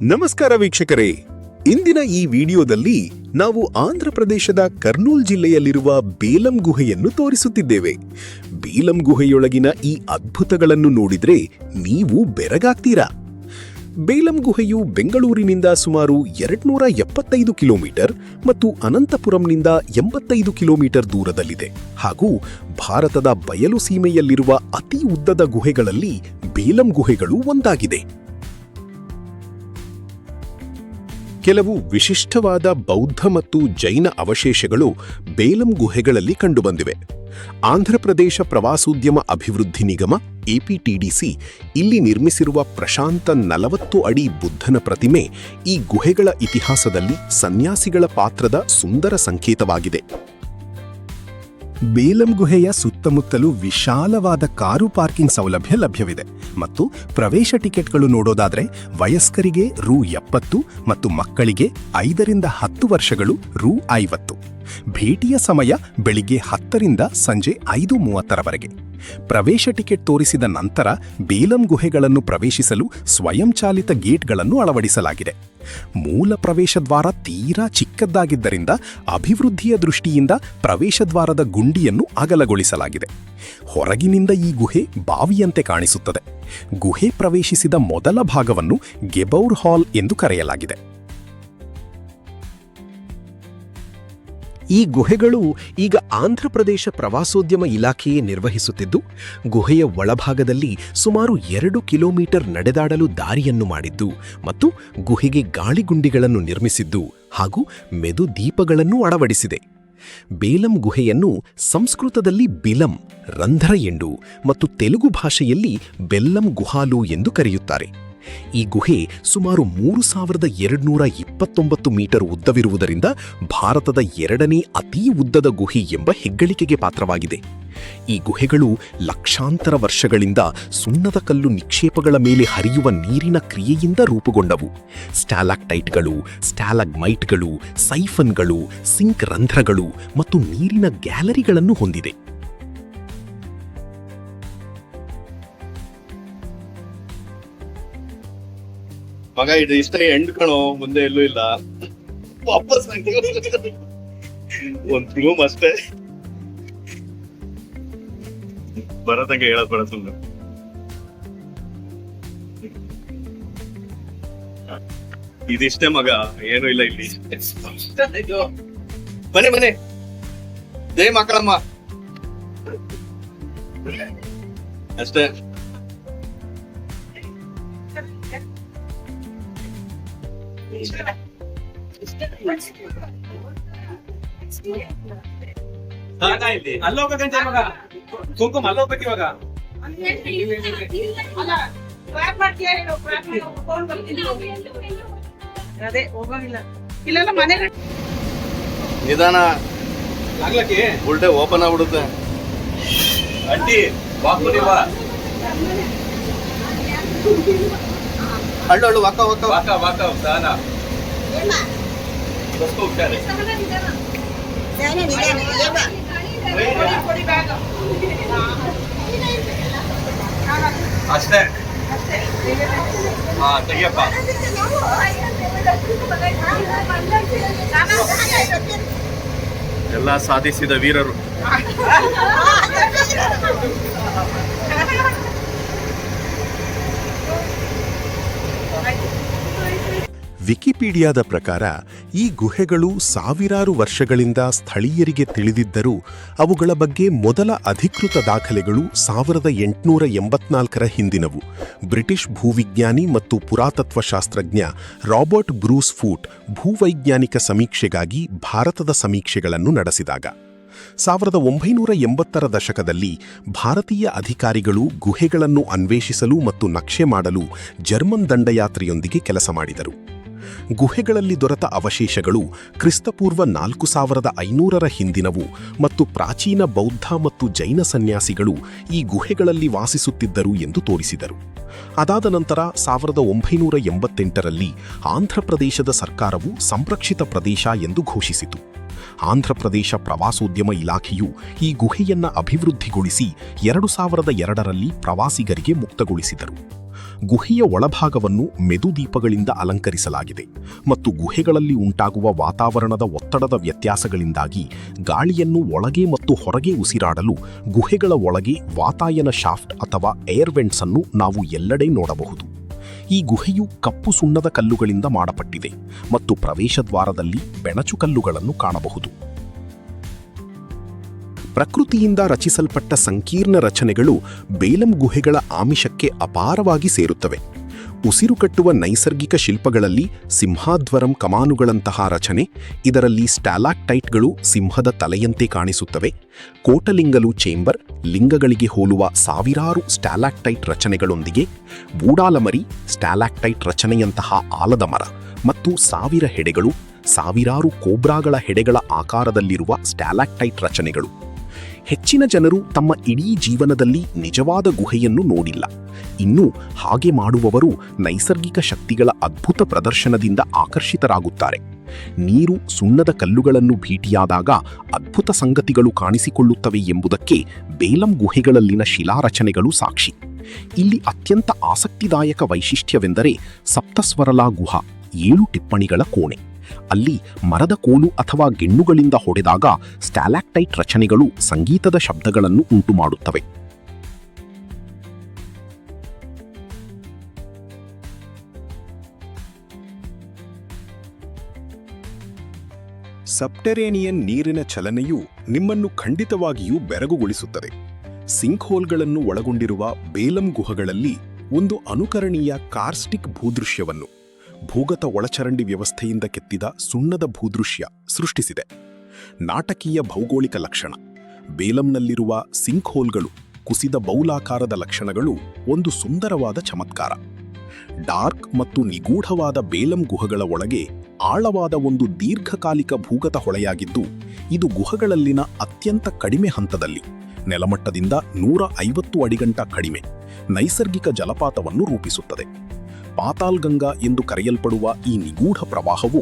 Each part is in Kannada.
ನಮಸ್ಕಾರ ವೀಕ್ಷಕರೇ, ಇಂದಿನ ಈ ವಿಡಿಯೋದಲ್ಲಿ ನಾವು ಆಂಧ್ರ ಪ್ರದೇಶದ ಕರ್ನೂಲ್ ಜಿಲ್ಲೆಯಲ್ಲಿರುವ ಬೇಲಂ ಗುಹೆಯನ್ನು ತೋರಿಸುತ್ತಿದ್ದೇವೆ. ಬೇಲಂ ಗುಹೆಯೊಳಗಿನ ಈ ಅದ್ಭುತಗಳನ್ನು ನೋಡಿದ್ರೆ ನೀವು ಬೆರಗಾಗ್ತೀರಾ. ಬೇಲಂ ಗುಹೆಯು ಬೆಂಗಳೂರಿನಿಂದ ಸುಮಾರು 275 ಕಿಲೋಮೀಟರ್ ಮತ್ತು ಅನಂತಪುರಂನಿಂದ 85 ಕಿಲೋಮೀಟರ್ ದೂರದಲ್ಲಿದೆ ಹಾಗೂ ಭಾರತದ ಬಯಲು ಸೀಮೆಯಲ್ಲಿರುವ ಅತಿ ಉದ್ದದ ಗುಹೆಗಳಲ್ಲಿ ಬೇಲಂ ಗುಹೆಗಳು ಒಂದಾಗಿದೆ. ಕೆಲವು ವಿಶಿಷ್ಟವಾದ ಬೌದ್ಧ ಮತ್ತು ಜೈನ ಅವಶೇಷಗಳು ಬೇಲಂ ಗುಹೆಗಳಲ್ಲಿ ಕಂಡುಬಂದಿವೆ. ಆಂಧ್ರಪ್ರದೇಶ ಪ್ರವಾಸೋದ್ಯಮ ಅಭಿವೃದ್ಧಿ ನಿಗಮ ಎಪಿಟಿಡಿಸಿ ಇಲ್ಲಿ ನಿರ್ಮಿಸಿರುವ ಪ್ರಶಾಂತ 40 ಅಡಿ ಬುದ್ಧನ ಪ್ರತಿಮೆ ಈ ಗುಹೆಗಳ ಇತಿಹಾಸದಲ್ಲಿ ಸನ್ಯಾಸಿಗಳ ಪಾತ್ರದ ಸುಂದರ ಸಂಕೇತವಾಗಿದೆ. ಬೇಲಂ ಗುಹೆಯ ಸುತ್ತಮುತ್ತಲೂ ವಿಶಾಲವಾದ ಕಾರು ಪಾರ್ಕಿಂಗ್ ಸೌಲಭ್ಯ ಲಭ್ಯವಿದೆ ಮತ್ತು ಪ್ರವೇಶ ಟಿಕೆಟ್ಗಳು ನೋಡೋದಾದ್ರೆ ವಯಸ್ಕರಿಗೆ ರೂ. 70 ಮತ್ತು ಮಕ್ಕಳಿಗೆ 5 ರಿಂದ 10 ವರ್ಷಗಳು ರೂ. 50. ಭೇಟಿಯ ಸಮಯ ಬೆಳಿಗ್ಗೆ 10 ರಿಂದ ಸಂಜೆ 5:30ರವರೆಗೆ. ಪ್ರವೇಶ ಟಿಕೆಟ್ ತೋರಿಸಿದ ನಂತರ ಬೇಲಂ ಗುಹೆಗಳನ್ನು ಪ್ರವೇಶಿಸಲು ಸ್ವಯಂಚಾಲಿತ ಗೇಟ್ಗಳನ್ನು ಅಳವಡಿಸಲಾಗಿದೆ. ಮೂಲ ಪ್ರವೇಶ ದ್ವಾರ ತೀರಾ ಚಿಕ್ಕದ್ದಾಗಿದ್ದರಿಂದ ಅಭಿವೃದ್ಧಿಯ ದೃಷ್ಟಿಯಿಂದ ಪ್ರವೇಶ ದ್ವಾರದ ಗುಂಡಿಯನ್ನು ಅಗಲಗೊಳಿಸಲಾಗಿದೆ. ಹೊರಗಿನಿಂದ ಈ ಗುಹೆ ಬಾವಿಯಂತೆ ಕಾಣಿಸುತ್ತದೆ. ಗುಹೆ ಪ್ರವೇಶಿಸಿದ ಮೊದಲ ಭಾಗವನ್ನು ಗೆಬೌರ್ ಹಾಲ್ ಎಂದು ಕರೆಯಲಾಗಿದೆ. ಈ ಗುಹೆಗಳು ಈಗ ಆಂಧ್ರಪ್ರದೇಶ ಪ್ರವಾಸೋದ್ಯಮ ಇಲಾಖೆಯೇ ನಿರ್ವಹಿಸುತ್ತಿದ್ದು, ಗುಹೆಯ ಒಳಭಾಗದಲ್ಲಿ ಸುಮಾರು 2 ಕಿಲೋಮೀಟರ್ ನಡೆದಾಡಲು ದಾರಿಯನ್ನು ಮಾಡಿದ್ದು ಮತ್ತು ಗುಹೆಗೆ ಗಾಳಿಗುಂಡಿಗಳನ್ನು ನಿರ್ಮಿಸಿದ್ದು ಹಾಗೂ ಮೆದು ದೀಪಗಳನ್ನು ಅಳವಡಿಸಿದೆ. ಬೇಲಂ ಗುಹೆಯನ್ನು ಸಂಸ್ಕೃತದಲ್ಲಿ ಬಿಲಂ ರಂಧ್ರ ಎಂಡು ಮತ್ತು ತೆಲುಗು ಭಾಷೆಯಲ್ಲಿ ಬೆಲ್ಲಂ ಗುಹಾಲು ಎಂದು ಕರೆಯುತ್ತಾರೆ. ಈ ಗುಹೆ ಸುಮಾರು 3229 ಮೀಟರ್ ಉದ್ದವಿರುವುದರಿಂದ ಭಾರತದ 2ನೇ ಅತೀ ಉದ್ದದ ಗುಹೆ ಎಂಬ ಹೆಗ್ಗಳಿಕೆಗೆ ಪಾತ್ರವಾಗಿದೆ. ಈ ಗುಹೆಗಳು ಲಕ್ಷಾಂತರ ವರ್ಷಗಳಿಂದ ಸುಣ್ಣದ ಕಲ್ಲು ನಿಕ್ಷೇಪಗಳ ಮೇಲೆ ಹರಿಯುವ ನೀರಿನ ಕ್ರಿಯೆಯಿಂದ ರೂಪುಗೊಂಡವು. ಸ್ಟಾಲಾಕ್ಟೈಟ್ಗಳು, ಸ್ಟಾಲಗ್ಮೈಟ್ಗಳು, ಸೈಫನ್ಗಳು, ಸಿಂಕ್ ರಂಧ್ರಗಳು ಮತ್ತು ನೀರಿನ ಗ್ಯಾಲರಿಗಳನ್ನು ಹೊಂದಿದೆ. ಮಗ ಇದು ಇಷ್ಟ ಎಂಡ್ ಕಣೋ, ಮುಂದೆ ಎಲ್ಲೂ ಇಲ್ಲ. ವಾಪಸ್ ಒಂದ್ ರೂಮ್ ಅಷ್ಟೇ, ಬರತಂಗೆ ಹೇಳದ್ ಬೇಡ ಸುಮ್ಮನೆ. ಇದಿಷ್ಟೇ ಮಗ, ಏನು ಇಲ್ಲ ಇಲ್ಲಿ. ಮನೆ ಮನೆ ಜೈ ಮಕ್ಕಳಮ್ಮ ಅಷ್ಟೇ. ಅಲ್ಲೋಗಂತ ಮಗ ಕುಂಕುಮ ಅಲ್ಲೋಗ್ಬೇಕು ಇವಾಗ. ಅದೇ ಹೋಗೋಗಿಲ್ಲ ಇಲ್ಲೆಲ್ಲ ಮನೆ ನಿಧಾನ ಆಗ್ಲಕ್ಕೆ ಉಲ್ಟೆ ಓಪನ್ ಆಗ್ಬಿಡುತ್ತೆ. ಅಡ್ಡಿ ವಾಕು ನೀವ ಹಳ್ಳು ಹಳ್ಳು ವಾಕ ವಾಕ ವಾಕ ವಾಕ ದಾನ ಬಸ್ಕೊ ಹೋಗ್ತಾರೆ. ಅಷ್ಟೇ ಹಾ ತೆಗಿಯಪ್ಪ. ಎಲ್ಲ ಸಾಧಿಸಿದ ವೀರರು. ವಿಕಿಪೀಡಿಯಾದ ಪ್ರಕಾರ ಈ ಗುಹೆಗಳು ಸಾವಿರಾರು ವರ್ಷಗಳಿಂದ ಸ್ಥಳೀಯರಿಗೆ ತಿಳಿದಿದ್ದರೂ ಅವುಗಳ ಬಗ್ಗೆ ಮೊದಲ ಅಧಿಕೃತ ದಾಖಲೆಗಳು 1884ರ ಹಿಂದಿನವು. ಬ್ರಿಟಿಷ್ ಭೂವಿಜ್ಞಾನಿ ಮತ್ತು ಪುರಾತತ್ವಶಾಸ್ತ್ರಜ್ಞ ರಾಬರ್ಟ್ ಬ್ರೂಸ್ ಫೂಟ್ ಭೂವೈಜ್ಞಾನಿಕ ಸಮೀಕ್ಷೆಗಾಗಿ ಭಾರತದ ಸಮೀಕ್ಷೆಗಳನ್ನು ನಡೆಸಿದಾಗ 1980ರ ದಶಕದಲ್ಲಿ ಭಾರತೀಯ ಅಧಿಕಾರಿಗಳು ಗುಹೆಗಳನ್ನು ಅನ್ವೇಷಿಸಲು ಮತ್ತು ನಕ್ಷೆ ಮಾಡಲು ಜರ್ಮನ್ ದಂಡಯಾತ್ರೆಯೊಂದಿಗೆ ಕೆಲಸ ಮಾಡಿದರು. ಗುಹೆಗಳಲ್ಲಿ ದೊರೆತ ಅವಶೇಷಗಳು ಕ್ರಿಸ್ತಪೂರ್ವ 4500ರ ಹಿಂದಿನವು ಮತ್ತು ಪ್ರಾಚೀನ ಬೌದ್ಧ ಮತ್ತು ಜೈನ ಸನ್ಯಾಸಿಗಳು ಈ ಗುಹೆಗಳಲ್ಲಿ ವಾಸಿಸುತ್ತಿದ್ದರು ಎಂದು ತೋರಿಸಿದರು. ಅದಾದ ನಂತರ 1988ರಲ್ಲಿ ಆಂಧ್ರಪ್ರದೇಶದ ಸರ್ಕಾರವು ಸಂರಕ್ಷಿತ ಪ್ರದೇಶ ಎಂದು ಘೋಷಿಸಿತು. ಆಂಧ್ರಪ್ರದೇಶ ಪ್ರವಾಸೋದ್ಯಮ ಇಲಾಖೆಯು ಈ ಗುಹೆಯನ್ನ ಅಭಿವೃದ್ಧಿಗೊಳಿಸಿ 2002ರಲ್ಲಿ ಪ್ರವಾಸಿಗರಿಗೆ ಮುಕ್ತಗೊಳಿಸಿದರು. ಗುಹೆಯ ಒಳಭಾಗವನ್ನು ಮೆದುದೀಪಗಳಿಂದ ಅಲಂಕರಿಸಲಾಗಿದೆ ಮತ್ತು ಗುಹೆಗಳಲ್ಲಿ ಉಂಟಾಗುವ ವಾತಾವರಣದ ಒತ್ತಡದ ವ್ಯತ್ಯಾಸಗಳಿಂದಾಗಿ ಗಾಳಿಯನ್ನು ಒಳಗೆ ಮತ್ತು ಹೊರಗೆ ಉಸಿರಾಡಲು ಗುಹೆಗಳ ಒಳಗೆ ವಾತಾಯನ ಶಾಫ್ಟ್ ಅಥವಾ ಏರ್ವೆಂಟ್ಸ್ ಅನ್ನು ನಾವು ಎಲ್ಲೆಡೆ ನೋಡಬಹುದು. ಈ ಗುಹೆಯು ಕಪ್ಪು ಸುಣ್ಣದ ಕಲ್ಲುಗಳಿಂದ ಮಾಡಲ್ಪಟ್ಟಿದೆ ಮತ್ತು ಪ್ರವೇಶದ್ವಾರದಲ್ಲಿ ಬೆಣಚು ಕಲ್ಲುಗಳನ್ನು ಕಾಣಬಹುದು. ಪ್ರಕೃತಿಯಿಂದ ರಚಿಸಲ್ಪಟ್ಟ ಸಂಕೀರ್ಣ ರಚನೆಗಳು ಬೇಲಂ ಗುಹೆಗಳ ಆಮಿಷಕ್ಕೆ ಅಪಾರವಾಗಿ ಸೇರುತ್ತವೆ. ಉಸಿರು ಕಟ್ಟುವ ನೈಸರ್ಗಿಕ ಶಿಲ್ಪಗಳಲ್ಲಿ ಸಿಂಹಾಧ್ವರಂ ಕಮಾನುಗಳಂತಹ ರಚನೆ, ಇದರಲ್ಲಿ ಸ್ಟಾಲಾಕ್ಟೈಟ್ಗಳು ಸಿಂಹದ ತಲೆಯಂತೆ ಕಾಣಿಸುತ್ತವೆ. ಕೋಟಲಿಂಗಲು ಚೇಂಬರ್ ಲಿಂಗಗಳಿಗೆ ಹೋಲುವ ಸಾವಿರಾರು ಸ್ಟಾಲಾಕ್ಟೈಟ್ ರಚನೆಗಳೊಂದಿಗೆ, ಬೂಡಾಲಮರಿ ಸ್ಟಾಲಾಕ್ಟೈಟ್ ರಚನೆಯಂತಹ ಆಲದ ಮರ ಮತ್ತು 1000 ಹೆಡೆಗಳು, ಸಾವಿರಾರು ಕೋಬ್ರಾಗಳ ಹೆಡೆಗಳ ಆಕಾರದಲ್ಲಿರುವ ಸ್ಟಾಲಾಕ್ಟೈಟ್ ರಚನೆಗಳು. ಹೆಚ್ಚಿನ ಜನರು ತಮ್ಮ ಇಡೀ ಜೀವನದಲ್ಲಿ ನಿಜವಾದ ಗುಹೆಯನ್ನು ನೋಡಿಲ್ಲ. ಇನ್ನು ಹಾಗೆ ಮಾಡುವವರು ನೈಸರ್ಗಿಕ ಶಕ್ತಿಗಳ ಅದ್ಭುತ ಪ್ರದರ್ಶನದಿಂದ ಆಕರ್ಷಿತರಾಗುತ್ತಾರೆ. ನೀರು ಸುಣ್ಣದ ಕಲ್ಲುಗಳನ್ನು ಭೇಟಿಯಾದಾಗ ಅದ್ಭುತ ಸಂಗತಿಗಳು ಕಾಣಿಸಿಕೊಳ್ಳುತ್ತವೆ ಎಂಬುದಕ್ಕೆ ಬೇಲಂ ಗುಹೆಗಳಲ್ಲಿನ ಶಿಲಾರಚನೆಗಳು ಸಾಕ್ಷಿ. ಇಲ್ಲಿ ಅತ್ಯಂತ ಆಸಕ್ತಿದಾಯಕ ವೈಶಿಷ್ಟ್ಯವೆಂದರೆ ಸಪ್ತಸ್ವರಲಾ ಗುಹಾ 7 ಟಿಪ್ಪಣಿಗಳ ಕೋಣೆ. ಅಲ್ಲಿ ಮರದ ಕೋಲು ಅಥವಾ ಗೆಣ್ಣುಗಳಿಂದ ಹೊಡೆದಾಗ ಸ್ಟಾಲಾಕ್ಟೈಟ್ ರಚನೆಗಳು ಸಂಗೀತದ ಶಬ್ದಗಳನ್ನು ಉಂಟುಮಾಡುತ್ತವೆ. ಸಬ್ಟೆರೇನಿಯನ್ ನೀರಿನ ಚಲನೆಯು ನಿಮ್ಮನ್ನು ಖಂಡಿತವಾಗಿಯೂ ಬೆರಗುಗೊಳಿಸುತ್ತದೆ. ಸಿಂಕ್ ಹೋಲ್ಗಳನ್ನು ಒಳಗೊಂಡಿರುವ ಬೇಲಂ ಗುಹೆಗಳಲ್ಲಿ ಒಂದು ಅನುಕರಣೀಯ ಕಾರ್ಸ್ಟಿಕ್ ಭೂದೃಶ್ಯವನ್ನು ಭೂಗತ ಒಳಚರಂಡಿ ವ್ಯವಸ್ಥೆಯಿಂದ ಕೆತ್ತಿದ ಸುಣ್ಣದ ಭೂದೃಶ್ಯ ಸೃಷ್ಟಿಸಿದೆ. ನಾಟಕೀಯ ಭೌಗೋಳಿಕ ಲಕ್ಷಣ. ಬೇಲಂನಲ್ಲಿರುವ ಸಿಂಕ್ ಹೋಲ್ಗಳು, ಕುಸಿದ ಬೌಲಾಕಾರದ ಲಕ್ಷಣಗಳು ಒಂದು ಸುಂದರವಾದ ಚಮತ್ಕಾರ. ಡಾರ್ಕ್ ಮತ್ತು ನಿಗೂಢವಾದ ಬೇಲಂ ಗುಹೆಗಳ ಒಳಗೆ ಆಳವಾದ ಒಂದು ದೀರ್ಘಕಾಲಿಕ ಭೂಗತ ಹೊಳೆಯಾಗಿದ್ದು, ಇದು ಗುಹೆಗಳಲ್ಲಿನ ಅತ್ಯಂತ ಕಡಿಮೆ ಹಂತದಲ್ಲಿ, ನೆಲಮಟ್ಟದಿಂದ 150 ಅಡಿಗಂಟ ಕಡಿಮೆ, ನೈಸರ್ಗಿಕ ಜಲಪಾತವನ್ನು ರೂಪಿಸುತ್ತದೆ. ಪಾತಾಲ್ಗಂಗಾ ಎಂದು ಕರೆಯಲ್ಪಡುವ ಈ ನಿಗೂಢ ಪ್ರವಾಹವು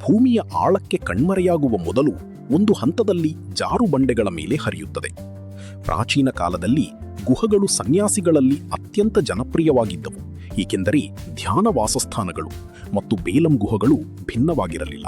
ಭೂಮಿಯ ಆಳಕ್ಕೆ ಕಣ್ಮರೆಯಾಗುವ ಮೊದಲು ಒಂದು ಹಂತದಲ್ಲಿ ಜಾರುಬಂಡೆಗಳ ಮೇಲೆ ಹರಿಯುತ್ತದೆ. ಪ್ರಾಚೀನ ಕಾಲದಲ್ಲಿ ಗುಹೆಗಳು ಸನ್ಯಾಸಿಗಳಲ್ಲಿ ಅತ್ಯಂತ ಜನಪ್ರಿಯವಾಗಿದ್ದವು, ಏಕೆಂದರೆ ಧ್ಯಾನ ವಾಸಸ್ಥಾನಗಳು ಮತ್ತು ಬೇಲಂ ಗುಹೆಗಳು ಭಿನ್ನವಾಗಿರಲಿಲ್ಲ.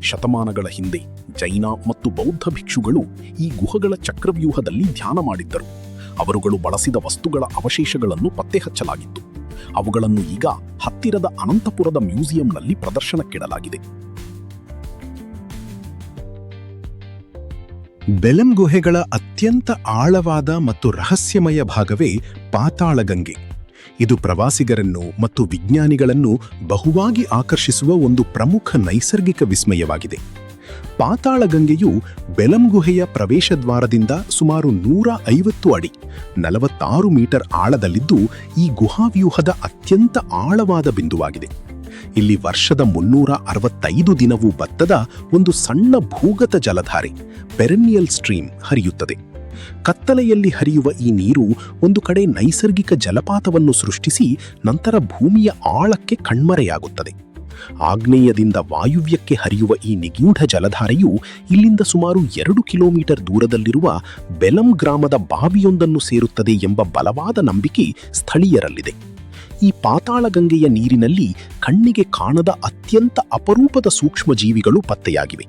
ಶತಮಾನಗಳ ಹಿಂದೆ ಜೈನ ಮತ್ತು ಬೌದ್ಧ ಭಿಕ್ಷುಗಳು ಈ ಗುಹೆಗಳ ಚಕ್ರವ್ಯೂಹದಲ್ಲಿ ಧ್ಯಾನ ಮಾಡಿದ್ದರು. ಅವರುಗಳು ಬಳಸಿದ ವಸ್ತುಗಳ ಅವಶೇಷಗಳನ್ನು ಪತ್ತೆಹಚ್ಚಲಾಗಿತ್ತು. ಅವುಗಳನ್ನು ಈಗ ಹತ್ತಿರದ ಅನಂತಪುರದ ಮ್ಯೂಸಿಯಂನಲ್ಲಿ ಪ್ರದರ್ಶನಕ್ಕಿಡಲಾಗಿದೆ. ಬೇಲಂ ಗುಹೆಗಳ ಅತ್ಯಂತ ಆಳವಾದ ಮತ್ತು ರಹಸ್ಯಮಯ ಭಾಗವೇ ಪಾತಾಳಗಂಗೆ. ಇದು ಪ್ರವಾಸಿಗರನ್ನು ಮತ್ತು ವಿಜ್ಞಾನಿಗಳನ್ನು ಬಹುವಾಗಿ ಆಕರ್ಷಿಸುವ ಒಂದು ಪ್ರಮುಖ ನೈಸರ್ಗಿಕ ವಿಸ್ಮಯವಾಗಿದೆ. ಪಾತಾಳಗಂಗೆಯು ಬೇಲಂ ಗುಹೆಯ ಪ್ರವೇಶದ್ವಾರದಿಂದ ಸುಮಾರು 150 ಅಡಿ 46 ಮೀಟರ್ ಆಳದಲ್ಲಿದ್ದು, ಈ ಗುಹಾವ್ಯೂಹದ ಅತ್ಯಂತ ಆಳವಾದ ಬಿಂದುವಾಗಿದೆ. ಇಲ್ಲಿ ವರ್ಷದ 365 ದಿನವೂ ಬತ್ತದ ಒಂದು ಸಣ್ಣ ಭೂಗತ ಜಲಧಾರೆ ಪೆರೆನ್ನಿಯಲ್ ಸ್ಟ್ರೀಮ್ ಹರಿಯುತ್ತದೆ. ಕತ್ತಲೆಯಲ್ಲಿ ಹರಿಯುವ ಈ ನೀರು ಒಂದು ಕಡೆ ನೈಸರ್ಗಿಕ ಜಲಪಾತವನ್ನು ಸೃಷ್ಟಿಸಿ ನಂತರ ಭೂಮಿಯ ಆಳಕ್ಕೆ ಕಣ್ಮರೆಯಾಗುತ್ತದೆ. ಆಗ್ನೇಯದಿಂದ ವಾಯುವ್ಯಕ್ಕೆ ಹರಿಯುವ ಈ ನಿಗೂಢ ಜಲಧಾರೆಯು ಇಲ್ಲಿಂದ ಸುಮಾರು 2 ಕಿಲೋಮೀಟರ್ ದೂರದಲ್ಲಿರುವ ಬೇಲಂ ಗ್ರಾಮದ ಬಾವಿಯೊಂದನ್ನು ಸೇರುತ್ತದೆ ಎಂಬ ಬಲವಾದ ನಂಬಿಕೆ ಸ್ಥಳೀಯರಲ್ಲಿದೆ. ಈ ಪಾತಾಳಗಂಗೆಯ ನೀರಿನಲ್ಲಿ ಕಣ್ಣಿಗೆ ಕಾಣದ ಅತ್ಯಂತ ಅಪರೂಪದ ಸೂಕ್ಷ್ಮ ಜೀವಿಗಳು ಪತ್ತೆಯಾಗಿವೆ.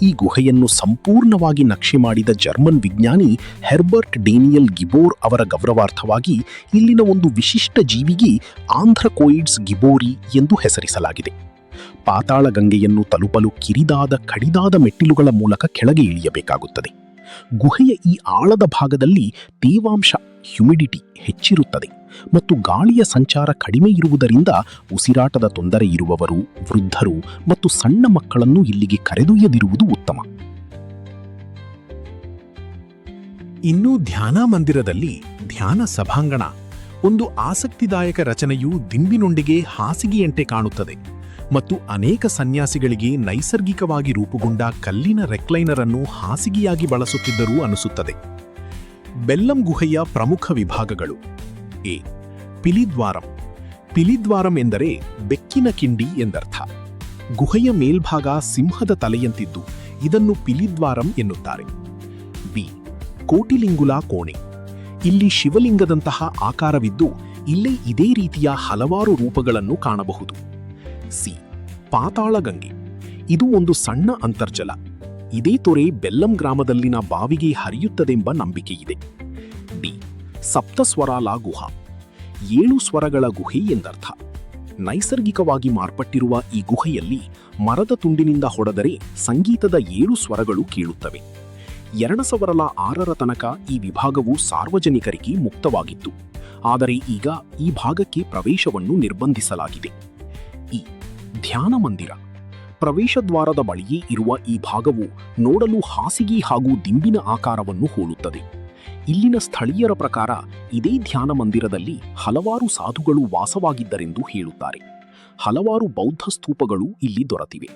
ಈ ಗುಹೆಯನ್ನು ಸಂಪೂರ್ಣವಾಗಿ ನಕ್ಷೆ ಮಾಡಿದ ಜರ್ಮನ್ ವಿಜ್ಞಾನಿ ಹೆರ್ಬರ್ಟ್ ಡೇನಿಯಲ್ ಗಿಬೋರ್ ಅವರ ಗೌರವಾರ್ಥವಾಗಿ ಇಲ್ಲಿನ ಒಂದು ವಿಶಿಷ್ಟ ಜೀವಿಗೆ ಆಂಥ್ರಕೋಯಿಡ್ಸ್ ಗಿಬೋರಿ ಎಂದು ಹೆಸರಿಸಲಾಗಿದೆ. ಪಾತಾಳಗಂಗೆಯನ್ನು ತಲುಪಲು ಕಿರಿದಾದ ಕಡಿದಾದ ಮೆಟ್ಟಿಲುಗಳ ಮೂಲಕ ಕೆಳಗೆ ಇಳಿಯಬೇಕಾಗುತ್ತದೆ. ಗುಹೆಯ ಈ ಆಳದ ಭಾಗದಲ್ಲಿ ತೇವಾಂಶ ಹ್ಯುಮಿಡಿಟಿ ಹೆಚ್ಚಿರುತ್ತದೆ ಮತ್ತು ಗಾಳಿಯ ಸಂಚಾರ ಕಡಿಮೆ ಇರುವುದರಿಂದ ಉಸಿರಾಟದ ತೊಂದರೆ ಇರುವವರು, ವೃದ್ಧರು ಮತ್ತು ಸಣ್ಣ ಮಕ್ಕಳನ್ನು ಇಲ್ಲಿಗೆ ಕರೆದೊಯ್ಯದಿರುವುದು ಉತ್ತಮ. ಇನ್ನು ಧ್ಯಾನ ಮಂದಿರದಲ್ಲಿ ಧ್ಯಾನ ಸಭಾಂಗಣ, ಒಂದು ಆಸಕ್ತಿದಾಯಕ ರಚನೆಯು ದಿಂಬಿನೊಂದಿಗೆ ಹಾಸಿಗೆಯಂತೆ ಕಾಣುತ್ತದೆ ಮತ್ತು ಅನೇಕ ಸನ್ಯಾಸಿಗಳಿಗೆ ನೈಸರ್ಗಿಕವಾಗಿ ರೂಪುಗೊಂಡ ಕಲ್ಲಿನ ರೆಕ್ಲೈನರ್ ಅನ್ನು ಹಾಸಿಗೆಯಾಗಿ ಬಳಸುತ್ತಿದ್ದರೂ ಅನಿಸುತ್ತದೆ. ಬೇಲಂ ಗುಹೆಯ ಪ್ರಮುಖ ವಿಭಾಗಗಳು. ಎ. ಪಿಲಿದ್ವಾರಂ. ಪಿಲಿದ್ವಾರಂ ಎಂದರೆ ಬೆಕ್ಕಿನ ಕಿಂಡಿ ಎಂದರ್ಥ. ಗುಹೆಯ ಮೇಲ್ಭಾಗ ಸಿಂಹದ ತಲೆಯಂತಿದ್ದು ಇದನ್ನು ಪಿಲಿದ್ವಾರಂ ಎನ್ನುತ್ತಾರೆ. ಬಿ. ಕೋಟಿಲಿಂಗುಲ ಕೋಣೆ. ಇಲ್ಲಿ ಶಿವಲಿಂಗದಂತಹ ಆಕಾರವಿದ್ದು ಇಲ್ಲೇ ಇದೇ ರೀತಿಯ ಹಲವಾರು ರೂಪಗಳನ್ನು ಕಾಣಬಹುದು. ಸಿ. ಪಾತಾಳಗಂಗೆ. ಇದು ಒಂದು ಸಣ್ಣ ಅಂತರ್ಜಲ. ಇದೇ ತೊರೆ ಬೆಲ್ಲಂ ಗ್ರಾಮದಲ್ಲಿನ ಬಾವಿಗೆ ಹರಿಯುತ್ತದೆಂಬ ನಂಬಿಕೆಯಿದೆ. ಡಿ. ಸಪ್ತಸ್ವರಾಲ ಗುಹಾ. 7 ಸ್ವರಗಳ ಗುಹೆ ಎಂದರ್ಥ. ನೈಸರ್ಗಿಕವಾಗಿ ಮಾರ್ಪಟ್ಟಿರುವ ಈ ಗುಹೆಯಲ್ಲಿ ಮರದ ತುಂಡಿನಿಂದ ಹೊಡೆದರೆ ಸಂಗೀತದ 7 ಸ್ವರಗಳು ಕೇಳುತ್ತವೆ. 2006ರ ತನಕ ಈ ವಿಭಾಗವು ಸಾರ್ವಜನಿಕರಿಗೆ ಮುಕ್ತವಾಗಿತ್ತು. ಆದರೆ ಈಗ ಈ ಭಾಗಕ್ಕೆ ಪ್ರವೇಶವನ್ನು ನಿರ್ಬಂಧಿಸಲಾಗಿದೆ. ಈ ಧ್ಯಾನ ಮಂದಿರ. ಪ್ರವೇಶದ್ವಾರದ ಬಳಿಯೇ ಇರುವ ಈ ಭಾಗವು ನೋಡಲು ಹಾಸಿಗೆ ಹಾಗೂ ದಿಂಬಿನ ಆಕಾರವನ್ನು ಹೋಲುತ್ತದೆ. ಇಲ್ಲಿನ ಸ್ಥಳೀಯರ ಪ್ರಕಾರ ಇದೇ ಧ್ಯಾನ ಮಂದಿರದಲ್ಲಿ ಹಲವಾರು ಸಾಧುಗಳು ವಾಸವಾಗಿದ್ದರೆಂದು ಹೇಳುತ್ತಾರೆ. ಹಲವಾರು ಬೌದ್ಧ ಸ್ತೂಪಗಳು ಇಲ್ಲಿ ದೊರೆತಿವೆ.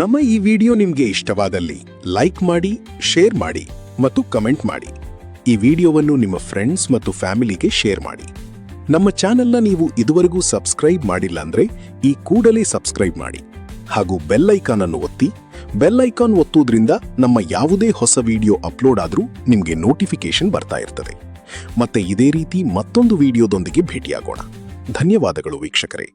ನಮ್ಮ ಈ ವಿಡಿಯೋ ನಿಮಗೆ ಇಷ್ಟವಾದಲ್ಲಿ ಲೈಕ್ ಮಾಡಿ, ಶೇರ್ ಮಾಡಿ ಮತ್ತು ಕಮೆಂಟ್ ಮಾಡಿ. ಈ ವಿಡಿಯೋವನ್ನು ನಿಮ್ಮ ಫ್ರೆಂಡ್ಸ್ ಮತ್ತು ಫ್ಯಾಮಿಲಿಗೆ ಶೇರ್ ಮಾಡಿ. ನಮ್ಮ ಚಾನೆಲ್ನ ನೀವು ಇದುವರೆಗೂ ಸಬ್ಸ್ಕ್ರೈಬ್ ಮಾಡಿಲ್ಲ ಅಂದ್ರೆ ಈ ಕೂಡಲೇ ಸಬ್ಸ್ಕ್ರೈಬ್ ಮಾಡಿ ಹಾಗೂ ಬೆಲ್ ಐಕಾನ್ ಅನ್ನು ಒತ್ತಿ. ಬೆಲ್ ಐಕಾನ್ ಒತ್ತುವುದರಿಂದ ನಮ್ಮ ಯಾವುದೇ ಹೊಸ ವಿಡಿಯೋ ಅಪ್ಲೋಡ್ ಆದರೂ ನಿಮಗೆ ನೋಟಿಫಿಕೇಶನ್ ಬರ್ತಾ ಇರ್ತದೆ. ಮತ್ತೆ ಇದೇ ರೀತಿ ಮತ್ತೊಂದು ವಿಡಿಯೋದೊಂದಿಗೆ ಭೇಟಿಯಾಗೋಣ. ಧನ್ಯವಾದಗಳು ವೀಕ್ಷಕರೇ.